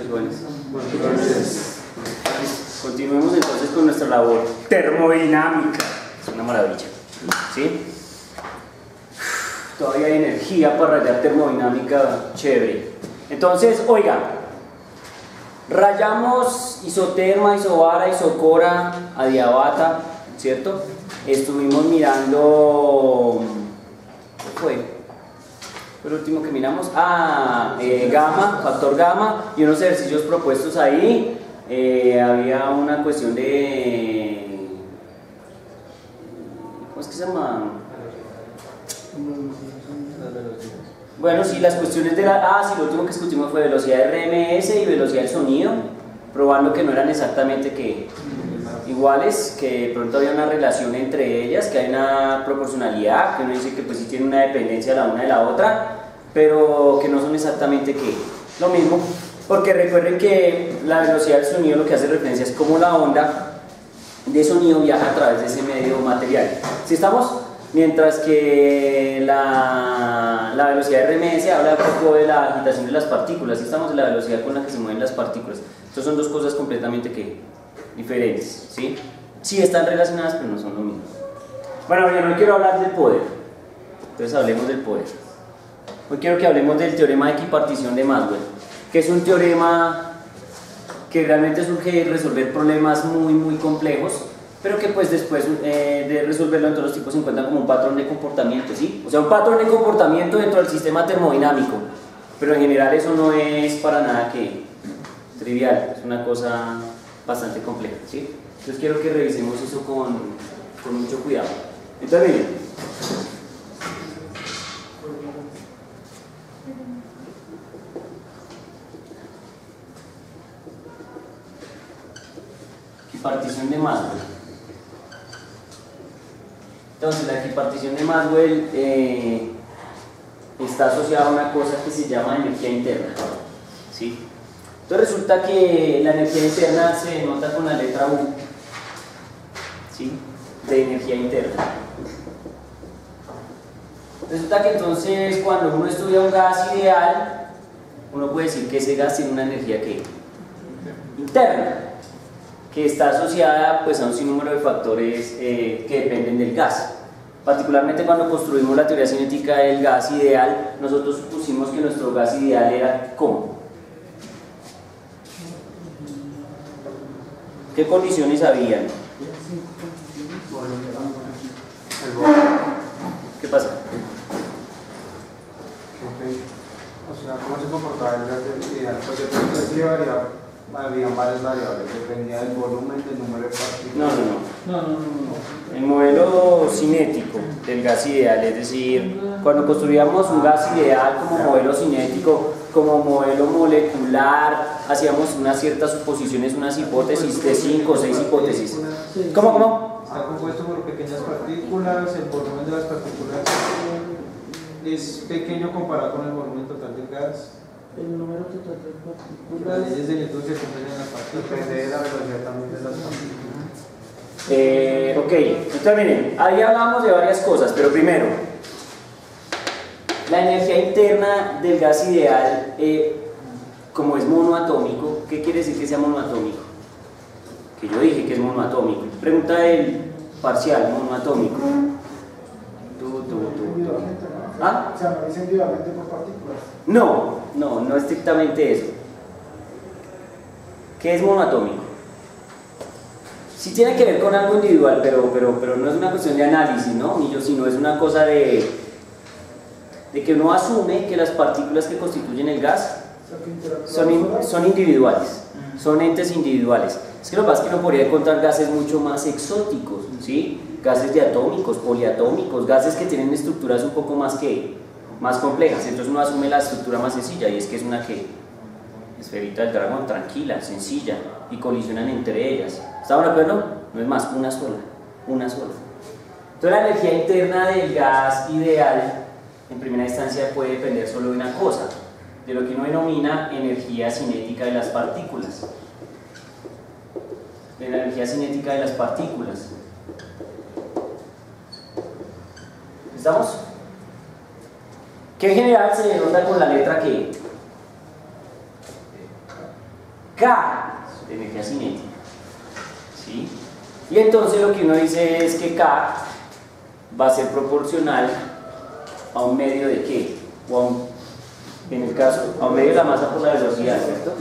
buenas. Continuemos entonces con nuestra labor termodinámica. Es una maravilla, ¿sí? Todavía hay energía para rayar termodinámica, chévere. Entonces, oiga, rayamos isoterma, isobara, isocora, adiabata, ¿cierto? Estuvimos mirando, ¿qué fue? Fue el último que miramos, gamma, factor gamma, y unos ejercicios propuestos ahí. Había una cuestión de, ¿cómo es que se llama? Bueno, sí, las cuestiones de la, sí, lo último que discutimos fue velocidad de RMS y velocidad del sonido, probando que no eran exactamente iguales, que de pronto había una relación entre ellas, que hay una proporcionalidad, que uno dice que pues sí tiene una dependencia la una de la otra, pero que no son exactamente lo mismo, porque recuerden que la velocidad del sonido lo que hace referencia es cómo la onda de sonido viaja a través de ese medio material. ¿Sí estamos? Mientras que la velocidad de RMS habla un poco de la agitación de las partículas. ¿Sí estamos? De la velocidad con la que se mueven las partículas. Estas son dos cosas completamente diferentes, ¿sí? Sí están relacionadas, pero no son lo mismo. Bueno, bien, hoy quiero hablar del poder. Entonces hablemos del poder. Hoy quiero que hablemos del teorema de equipartición de Maxwell, que es un teorema que realmente surge de resolver problemas muy complejos, pero que pues después de resolverlo, entonces los tipos se encuentran como un patrón de comportamiento, ¿sí? O sea, un patrón de comportamiento dentro del sistema termodinámico, pero en general eso no es para nada trivial, es una cosa bastante compleja, ¿sí? Entonces quiero que revisemos eso con mucho cuidado. Entonces miren, equipartición de Maxwell. Entonces la equipartición de Maxwell está asociada a una cosa que se llama energía interna, ¿sí? Entonces resulta que la energía interna se denota con la letra U, ¿sí? De energía interna. Resulta que entonces cuando uno estudia un gas ideal, uno puede decir que ese gas tiene una energía interna, que está asociada pues a un sinnúmero de factores que dependen del gas. Particularmente cuando construimos la teoría cinética del gas ideal, nosotros supusimos que nuestro gas ideal era ¿cómo? ¿Qué condiciones habían? ¿Qué pasa? O sea, ¿cómo se comportaba el gas ideal? Porque había varias variables, dependía del volumen, del número de partículas. No. El modelo cinético del gas ideal, es decir, cuando construíamos un gas ideal como modelo cinético, como modelo molecular, hacíamos unas ciertas suposiciones, unas hipótesis de 5 o 6 hipótesis. ¿Cómo? Está compuesto por pequeñas partículas, el volumen de las partículas es pequeño comparado con el volumen total del gas. El número total de partículas. Las leyes de Newton se cumplen en las partículas. Depende de la velocidad también de las partículas. Ok, entonces miren, ahí hablamos de varias cosas, pero primero, la energía interna del gas ideal, como es monoatómico, ¿qué quiere decir que sea monoatómico? Que yo dije que es monoatómico. Pregunta del parcial, monoatómico. ¿Ah? O sea, no dice individualmente por partículas. No estrictamente eso. ¿Qué es monoatómico? Sí tiene que ver con algo individual, pero no es una cuestión de análisis, ¿no? Sino es una cosa de que uno asume que las partículas que constituyen el gas son individuales, son entes individuales. Es que lo que pasa es que uno podría encontrar gases mucho más exóticos, ¿sí? Gases diatómicos, poliatómicos, gases que tienen estructuras un poco más complejas. Entonces uno asume la estructura más sencilla, y es que es una esferita del dragón, tranquila, sencilla, y colisionan entre ellas. ¿Estamos de acuerdo? No es más, una sola. Entonces la energía interna del gas ideal, en primera instancia, puede depender solo de una cosa, de lo que uno denomina energía cinética de las partículas. De la energía cinética de las partículas. ¿Estamos? Que en general se denota con la letra Q. K de energía cinética. ¿Sí? Y entonces lo que uno dice es que K va a ser proporcional a un medio de qué, en el caso, a un medio de la masa por la velocidad, ¿cierto?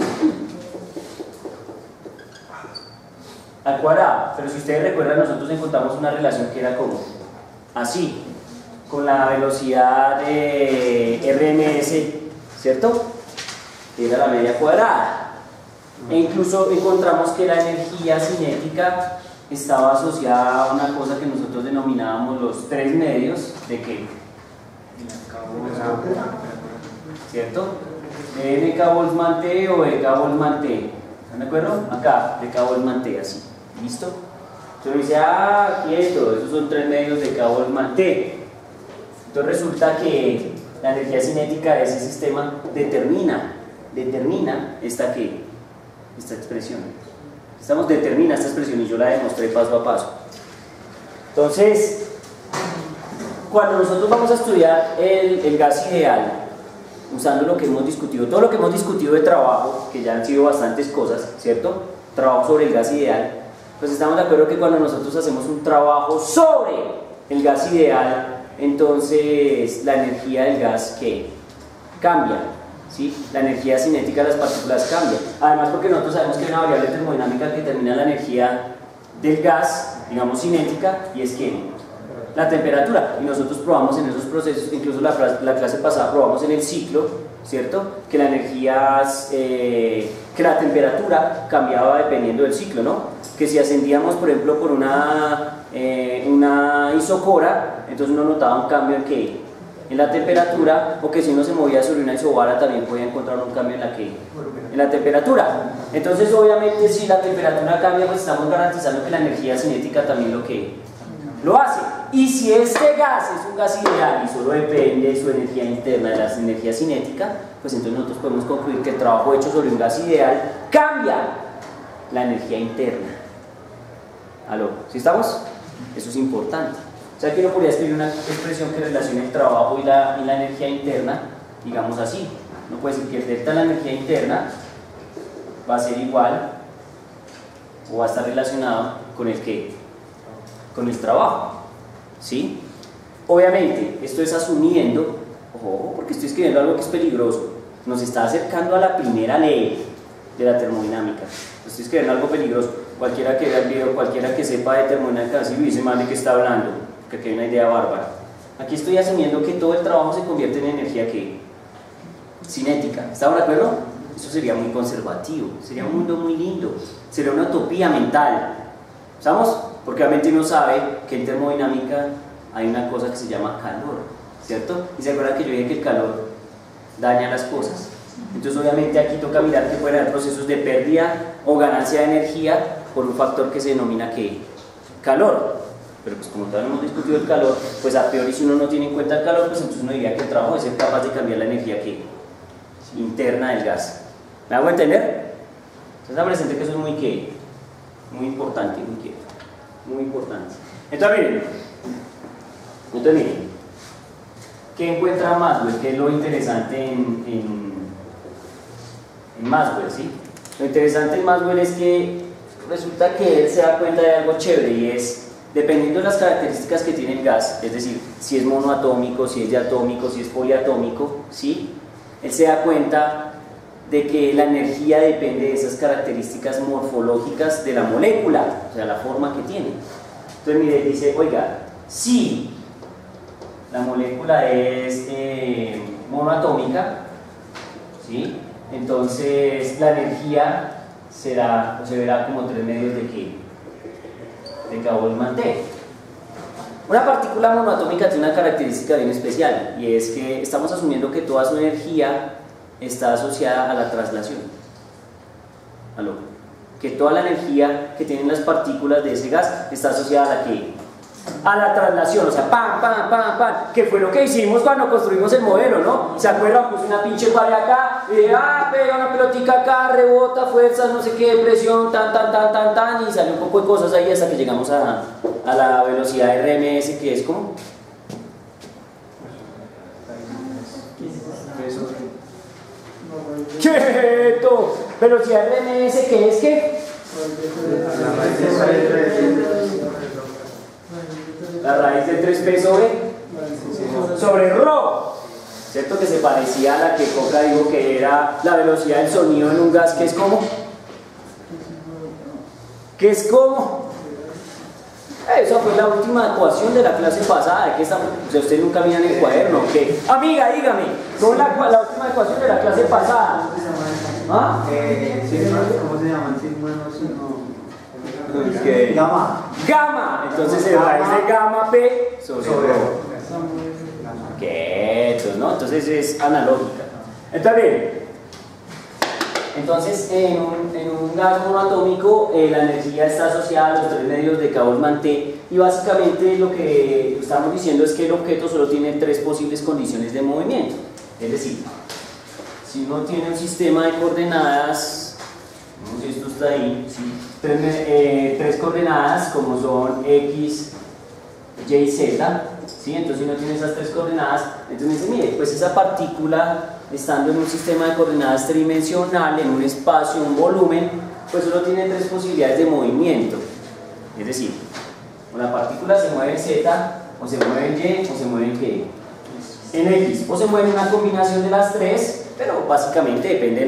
Al cuadrado. Pero si ustedes recuerdan, nosotros encontramos una relación que era como así, con la velocidad de RMS, ¿cierto? Era la media cuadrada. E incluso encontramos que la energía cinética estaba asociada a una cosa que nosotros denominábamos los tres medios de qué, ¿cierto? De NK Boltzmann T o EK Boltzmann T. ¿Están de acuerdo? Acá, de EK Boltzmann T, así. ¿Listo? Entonces dice, quieto, esos son tres medios de EK Boltzmann T. Entonces resulta que la energía cinética de ese sistema determina esta expresión. Determina esta expresión y yo la demostré paso a paso. Entonces, cuando nosotros vamos a estudiar el gas ideal, usando lo que hemos discutido, todo lo que hemos discutido de trabajo, que ya han sido bastantes cosas, ¿cierto? Trabajo sobre el gas ideal, pues estamos de acuerdo que cuando nosotros hacemos un trabajo sobre el gas ideal, entonces la energía del gas ¿qué? Cambia, ¿sí? La energía cinética de las partículas cambia. Además porque nosotros sabemos que hay una variable termodinámica que determina la energía del gas, digamos cinética, y es que la temperatura, y nosotros probamos en esos procesos, incluso la clase pasada probamos en el ciclo, ¿cierto? Que la energía, que la temperatura cambiaba dependiendo del ciclo, ¿no? Que si ascendíamos, por ejemplo, por una isocora, entonces uno notaba un cambio en ¿qué? En la temperatura, o que si uno se movía sobre una isobara también podía encontrar un cambio en la temperatura. Entonces obviamente si la temperatura cambia, pues estamos garantizando que la energía cinética también lo hace. Y si este gas es un gas ideal y solo depende de su energía interna, de la energía cinética, pues entonces nosotros podemos concluir que el trabajo hecho sobre un gas ideal cambia la energía interna. ¿Aló? ¿Sí estamos? Eso es importante. O sea que uno podría escribir una expresión que relacione el trabajo y la energía interna, digamos así. Uno puede decir que el delta de la energía interna va a ser igual o va a estar relacionado con el ¿qué? Con el trabajo. ¿Sí? Obviamente, esto es asumiendo, ojo, porque estoy escribiendo algo que es peligroso, nos está acercando a la primera ley de la termodinámica. Estoy escribiendo algo peligroso. Cualquiera que vea el video, cualquiera que sepa de termodinámica, así dice, man, ¿de qué está hablando? Porque aquí hay una idea bárbara. Aquí estoy asumiendo que todo el trabajo se convierte en energía ¿qué? Cinética. ¿Estamos de acuerdo? Eso sería muy conservativo, sería un mundo muy lindo, sería una utopía mental. ¿Estamos? Porque obviamente uno sabe que en termodinámica hay una cosa que se llama calor, ¿cierto? Y se acuerdan que yo dije que el calor daña las cosas. Entonces obviamente aquí toca mirar que pueden haber procesos de pérdida o ganancia de energía por un factor que se denomina ¿qué? Calor. Pero pues como todavía no hemos discutido el calor, pues a priori si uno no tiene en cuenta el calor, pues entonces uno diría que el trabajo es ser capaz de cambiar la energía ¿qué? Interna del gas. ¿Me hago entender? Entonces me presente que eso es muy ¿qué? Muy importante, muy importante. Entonces miren, ¿qué encuentra Maxwell? ¿Qué es lo interesante en Maxwell? ¿Sí? Lo interesante en Maxwell es que resulta que él se da cuenta de algo chévere y es, dependiendo de las características que tiene el gas, es decir, si es monoatómico, si es diatómico, si es poliatómico, ¿sí? Él se da cuenta de que la energía depende de esas características morfológicas de la molécula, o sea, la forma que tiene. Entonces, mire, dice, oiga, si la molécula es monoatómica, ¿sí? Entonces la energía se verá como tres medios de ¿qué? De K Boltzmann T. Una partícula monoatómica tiene una característica bien especial y es que estamos asumiendo que toda su energía está asociada a la traslación. ¿Aló? Que toda la energía que tienen las partículas de ese gas está asociada a la ¿qué? A la traslación, o sea, pam, pam, pam, pam, que fue lo que hicimos cuando construimos el modelo, ¿no? ¿Se acuerdan? Puse una pinche pared acá, y pega una pelotica acá, rebota, fuerzas, no sé qué, presión, y salió un poco de cosas ahí hasta que llegamos a la velocidad de RMS, que es como... ¡Quieto! Velocidad RMS, ¿qué es qué? La raíz de 6 La raíz de 3p sobre ρ. ¿Cierto? Que se parecía a la que Coca dijo que era la velocidad del sonido en un gas, que es como. ¿Qué es como? Esa fue la última ecuación de la clase pasada. ¿De qué usted nunca mira en el cuaderno? ¿Qué? Amiga, dígame, ¿cómo es la última ecuación de la clase pasada? ¿Ah? ¿Cómo se llaman? Gamma. Gamma. Entonces es raíz de gamma P sobre ρ. Quietos, ¿no? Entonces es analógica. Entonces, bien. Entonces, en un gas monoatómico, la energía está asociada a los 3 medios de Ka-T, y básicamente lo que estamos diciendo es que el objeto solo tiene 3 posibles condiciones de movimiento. Es decir, si uno tiene un sistema de coordenadas, no sé si esto está ahí, ¿sí? 3 coordenadas como son X, Y y Z, ¿sí? Entonces si uno tiene esas 3 coordenadas, entonces dice, mire, pues esa partícula estando en un sistema de coordenadas tridimensional, en un espacio, un volumen, pues solo tiene 3 posibilidades de movimiento. Es decir, una partícula se mueve en Z, o se mueve en Y, o se mueve en ¿qué? En X, o se mueve en una combinación de las 3, pero básicamente depende de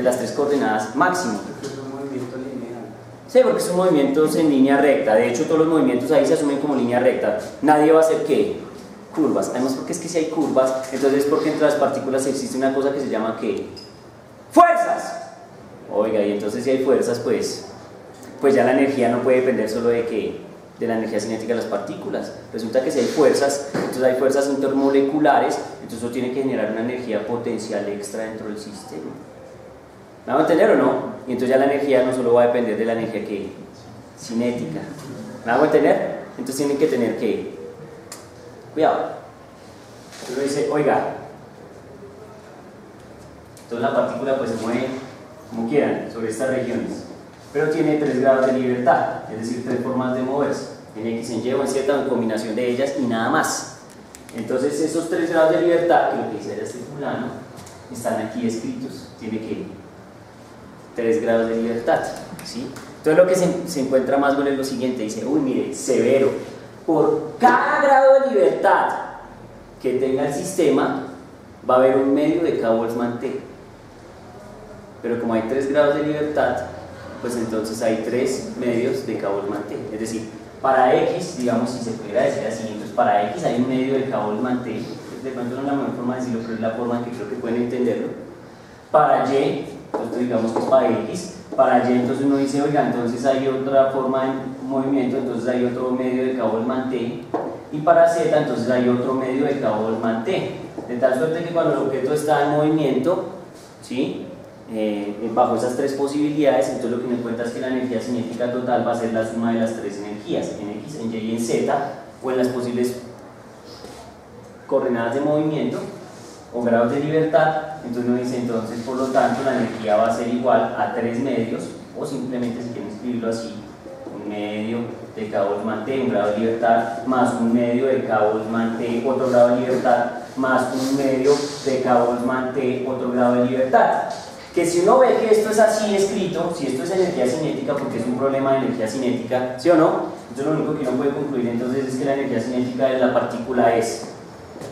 las 3 coordenadas máximo. Es un movimiento lineal. Sí, porque son movimientos en línea recta. De hecho, todos los movimientos ahí se asumen como línea recta. Nadie va a hacer ¿qué? Curvas. Además, porque es que si hay curvas, entonces porque entre las partículas existe una cosa que se llama ¿qué? ¡Fuerzas! Oiga, y entonces si hay fuerzas, pues ya la energía no puede depender solo de la energía cinética de las partículas. Resulta que si hay fuerzas, entonces hay fuerzas intermoleculares, entonces eso tiene que generar una energía potencial extra dentro del sistema. ¿Me van a entender o no? Y entonces ya la energía no solo va a depender de la energía cinética. ¿Me van a entender? Entonces tienen que tener que cuidado. Entonces dice, oiga, entonces la partícula pues se mueve como quieran sobre estas regiones, pero tiene 3 grados de libertad, es decir, 3 formas de moverse, en X, en Y o en Z, o en combinación de ellas y nada más. Entonces esos 3 grados de libertad, que lo que dice era este fulano, están aquí escritos. Tiene que 3 grados de libertad, ¿sí? Entonces lo que se encuentra más bueno es lo siguiente, dice, uy, mire, severo, por cada grado de libertad que tenga el sistema, va a haber un medio de Ka-T. Pero como hay 3 grados de libertad, pues entonces hay 3 medios de Ka-T. Es decir, para X, digamos, si se pudiera decir así, entonces para X hay un medio de Ka-T. De pronto no es la mejor forma de decirlo, pero es la forma en que creo que pueden entenderlo. Para Y, entonces digamos que es para X. Para Y, entonces uno dice, oiga, entonces hay otra forma de movimiento, entonces hay otro medio de Ka-T. Y para Z, entonces hay otro medio de Ka-T. De tal suerte que cuando el objeto está en movimiento, ¿sí? Bajo esas 3 posibilidades, entonces lo que me cuenta es que la energía cinética total va a ser la suma de las 3 energías, en X, en Y y en Z, o en las posibles coordenadas de movimiento o grados de libertad. Entonces uno dice, entonces por lo tanto la energía va a ser igual a 3 medios, o simplemente si quieren escribirlo así, un medio de Ka-T, un grado de libertad, más un medio de Ka-T, otro grado de libertad, más un medio de Ka-T, otro grado de libertad. Que si uno ve que esto es así escrito, si esto es energía cinética, porque es un problema de energía cinética, ¿sí o no? Entonces lo único que uno puede concluir entonces es que la energía cinética de la partícula es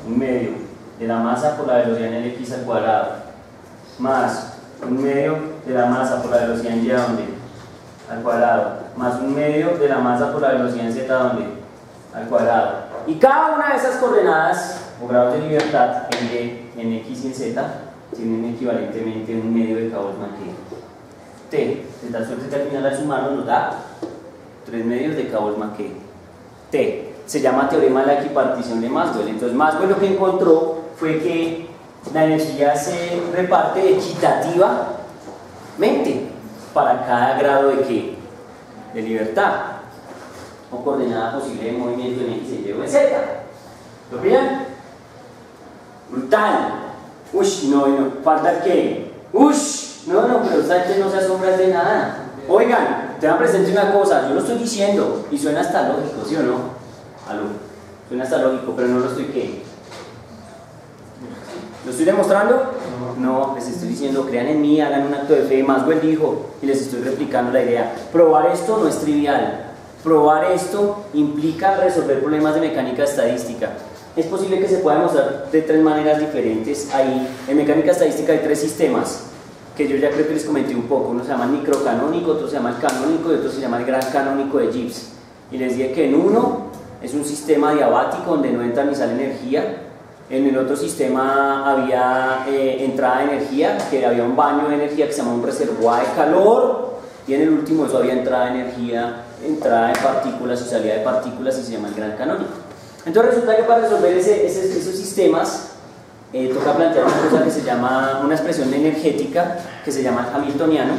un medio de la masa por la velocidad en el X al cuadrado, más un medio de la masa por la velocidad en Y al cuadrado, más un medio de la masa por la velocidad en Z al cuadrado. Y cada una de esas coordenadas o grados de libertad en Y, en X y en Z tienen equivalentemente un medio de Ka-T. De tal suerte que al final al sumarlo nos da 3 medios de Ka-T. Se llama teorema de la equipartición de Maxwell. Entonces Maxwell lo que encontró fue que la energía se reparte equitativamente para cada grado de ¿qué? De libertad o coordenada posible de movimiento en X, Y o en Z. ¿Lo pillan? Brutal. Ush, no, falta qué. Ush, no, pero esta gente no se asombra de nada. Oigan, te van a presentar una cosa, yo lo estoy diciendo y suena hasta lógico, ¿sí o no? Aló, suena hasta lógico, pero no lo estoy ¿qué? ¿Lo estoy demostrando? No, les estoy diciendo, crean en mí, hagan un acto de fe. Maxwell dijo, y les estoy replicando la idea, probar esto no es trivial. Probar esto implica resolver problemas de mecánica estadística. Es posible que se pueda demostrar de 3 maneras diferentes. Ahí, en mecánica estadística hay 3 sistemas, que yo ya creo que les comenté un poco. Uno se llama el microcanónico, otro se llama el canónico y otro se llama el gran canónico de Gibbs. Y les dije que en uno es un sistema diabático donde no entra ni sale energía. En el otro sistema había entrada de energía, que había un baño de energía que se llama un reservoir de calor. Y en el último eso había entrada de energía, entrada de partículas y salida de partículas, y se llama el gran canónico. Entonces resulta que para resolver esos sistemas toca plantear una cosa que se llama, una expresión energética que se llama hamiltoniano.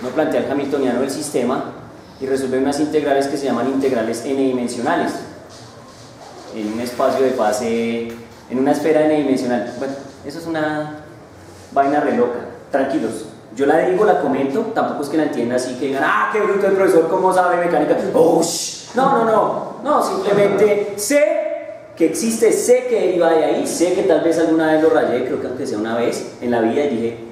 Uno plantea el hamiltoniano del sistema y resuelve unas integrales que se llaman integrales n-dimensionales en un espacio de fase, en una esfera n-dimensional. Bueno, eso es una vaina re loca, tranquilos. Yo la digo, la comento, tampoco es que la entienda así, que digan, ¡ah, qué bruto el profesor, cómo sabe mecánica! ¡Oh, shh! No, simplemente sé que existe, sé que deriva de ahí, sé que tal vez alguna vez lo rayé, creo que aunque sea una vez en la vida, y dije,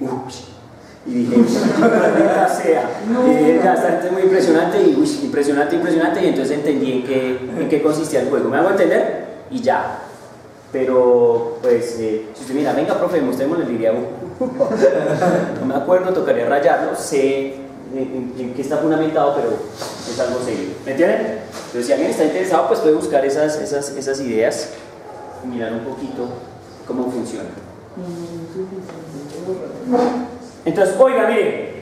y dije, maldita sea, y dije, ya está muy impresionante, y impresionante, y entonces entendí en qué consistía el juego. ¿Me hago entender? Y ya. Pero, pues, si usted mira, venga, profe, mostrémosle, le diría, no me acuerdo, tocaría rayarlo, sé en qué está fundamentado, pero es algo serio. ¿Me entienden? Entonces, si alguien está interesado, pues puede buscar esas ideas y mirar un poquito cómo funciona. Entonces, oiga, mire,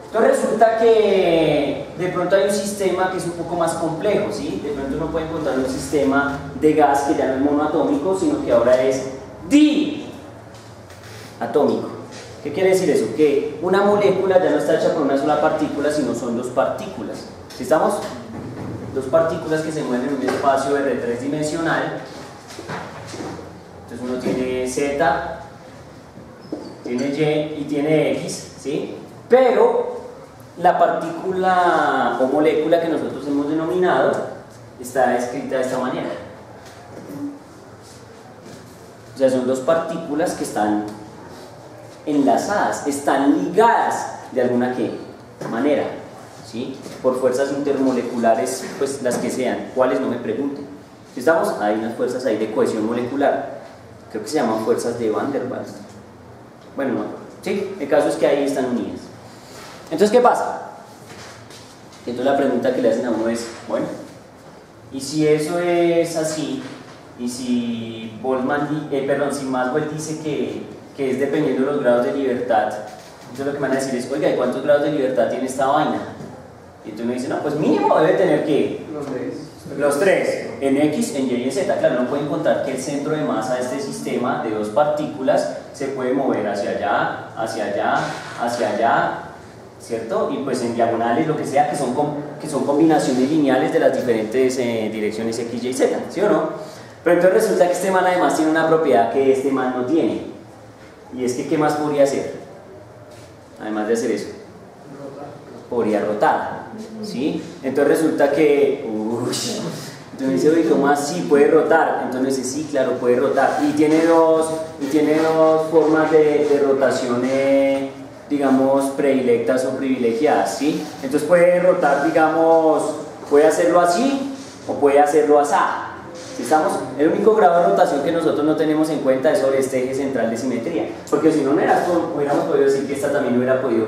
entonces resulta que de pronto hay un sistema que es un poco más complejo, ¿sí? De pronto uno puede encontrar un sistema de gas que ya no es monoatómico, sino que ahora es diatómico. ¿Qué quiere decir eso? Que una molécula ya no está hecha por una sola partícula, sino son 2 partículas. ¿Sí estamos? 2 partículas que se mueven en un espacio R3 dimensional. Entonces uno tiene Z, tiene Y y tiene X, ¿sí? Pero la partícula o molécula que nosotros hemos denominado está escrita de esta manera. O sea, son 2 partículas que están enlazadas, están ligadas de alguna manera, ¿sí? Por fuerzas intermoleculares, pues las que sean, cuáles no me pregunten. ¿Estamos? Hay unas fuerzas ahí de cohesión molecular, creo que se llaman fuerzas de Van der Waals. Bueno, no, sí, el caso es que ahí están unidas. Entonces, ¿qué pasa? Entonces la pregunta que le hacen a uno es, bueno, ¿y si eso es así? Y si si Maxwell dice que es dependiendo de los grados de libertad, entonces lo que van a decir es, oiga, ¿y cuántos grados de libertad tiene esta vaina? Y entonces uno dice, no, pues mínimo debe tener que los 3, en X, en Y y en Z. Claro, no pueden contar que el centro de masa de este sistema de 2 partículas se puede mover hacia allá, hacia allá, hacia allá, ¿cierto? Y pues en diagonales, lo que sea, que son combinaciones lineales de las diferentes direcciones X, Y, Z, ¿sí o no? Pero entonces resulta que este man además tiene una propiedad que este man no tiene. Y es que, ¿qué más podría hacer? Además de hacer eso, podría rotar, ¿sí? Entonces resulta que, entonces dice, oye, ¿cómo así puede rotar? Entonces dice, sí, claro, puede rotar. Y tiene dos formas de rotación, digamos, predilectas o privilegiadas, ¿sí? Entonces puede rotar, digamos, puede hacerlo así o puede hacerlo así. ¿Sí estamos? El único grado de rotación que nosotros no tenemos en cuenta es sobre este eje central de simetría, porque si no, hubiéramos podido decir que esta también hubiera podido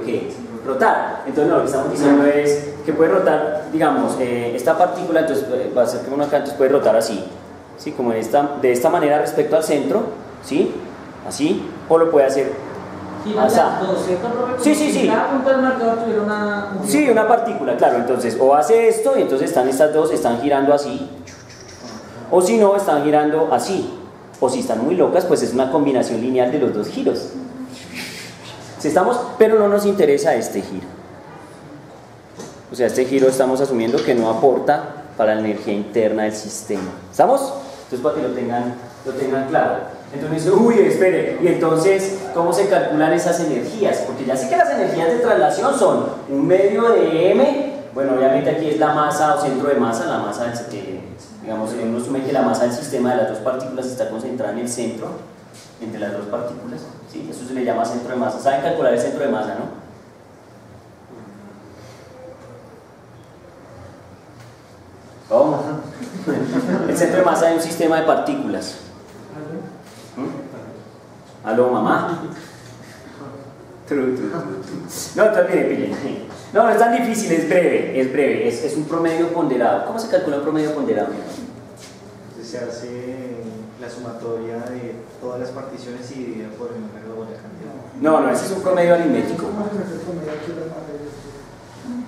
rotar. Entonces no, lo que estamos diciendo es que puede rotar, digamos, esta partícula, entonces va a ser que uno acá entonces puede rotar así, ¿sí? Como de esta manera respecto al centro, ¿sí? Así, o lo puede hacer así. Sí. Cada punto del marcador tuviera una... Sí, una partícula, claro. Entonces, o hace esto y entonces estas dos están girando así, o si no, están girando así, o si están muy locas, pues es una combinación lineal de los 2 giros. ¿Sí estamos? Pero no nos interesa este giro. O sea, este giro estamos asumiendo que no aporta para la energía interna del sistema. ¿Estamos? Entonces, para que lo tengan claro. Entonces, uy, espere, y entonces, ¿cómo se calculan esas energías? Porque ya sé que las energías de traslación son un medio de m, bueno, obviamente aquí es la masa o centro de masa, la masa digamos, uno asume que la masa del sistema de las 2 partículas está concentrada en el centro entre las dos partículas, ¿sí? Eso se le llama centro de masa. ¿Saben calcular el centro de masa, no? ¿Cómo? El centro de masa de un sistema de partículas. ¿Aló, mamá? No, entonces mire, pille. No es tan difícil, es breve, es un promedio ponderado. ¿Cómo se calcula un promedio ponderado? Se hace la sumatoria de todas las particiones y dividida por el número de la cantidad. No, ese es un promedio aritmético.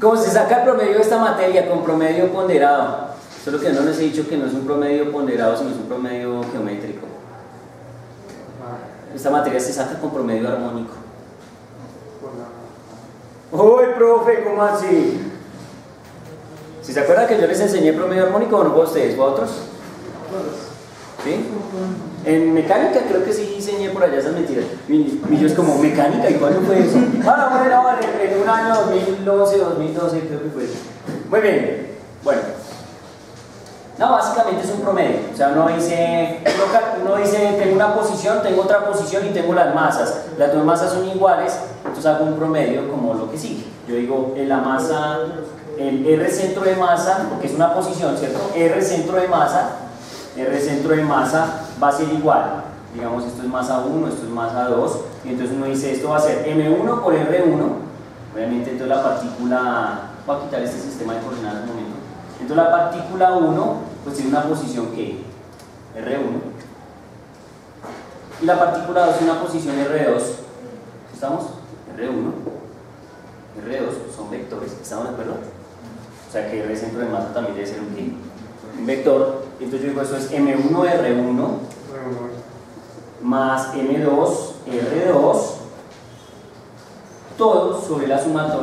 ¿Cómo se saca el promedio de esta materia con promedio ponderado? Solo que no les he dicho que no es un promedio ponderado, sino es un promedio geométrico. Esta materia se saca con promedio armónico. ¡Uy, profe! ¿Cómo así? ¿Si se acuerdan que yo les enseñé promedio armónico o no fue a ustedes? ¿Fue a otros? ¿Sí? En mecánica creo que sí enseñé por allá esas mentiras. Y yo es como, ¿mecánica? ¿Y cuándo fue eso? Ah, bueno, en un año 2011, 2012 creo que fue eso. Muy bien, bueno. No, básicamente es un promedio. O sea, uno dice, tengo una posición, tengo otra posición y tengo las masas. Las dos masas son iguales, entonces hago un promedio como lo que sigue. Yo digo, en la masa, el R centro de masa, porque es una posición, ¿cierto? R centro de masa va a ser igual. Digamos, esto es masa 1, esto es masa 2. Y entonces uno dice, esto va a ser M1 por R1. Obviamente, entonces la partícula, voy a quitar este sistema de coordenadas un momento. Entonces la partícula 1 pues tiene una posición que R1 y la partícula 2 tiene una posición R2. ¿Estamos? R2 son vectores, ¿estamos de acuerdo? O sea que R centro de masa también debe ser un vector. Entonces yo digo, eso es M1 R1 más M2 R2 todo sobre la sumatoria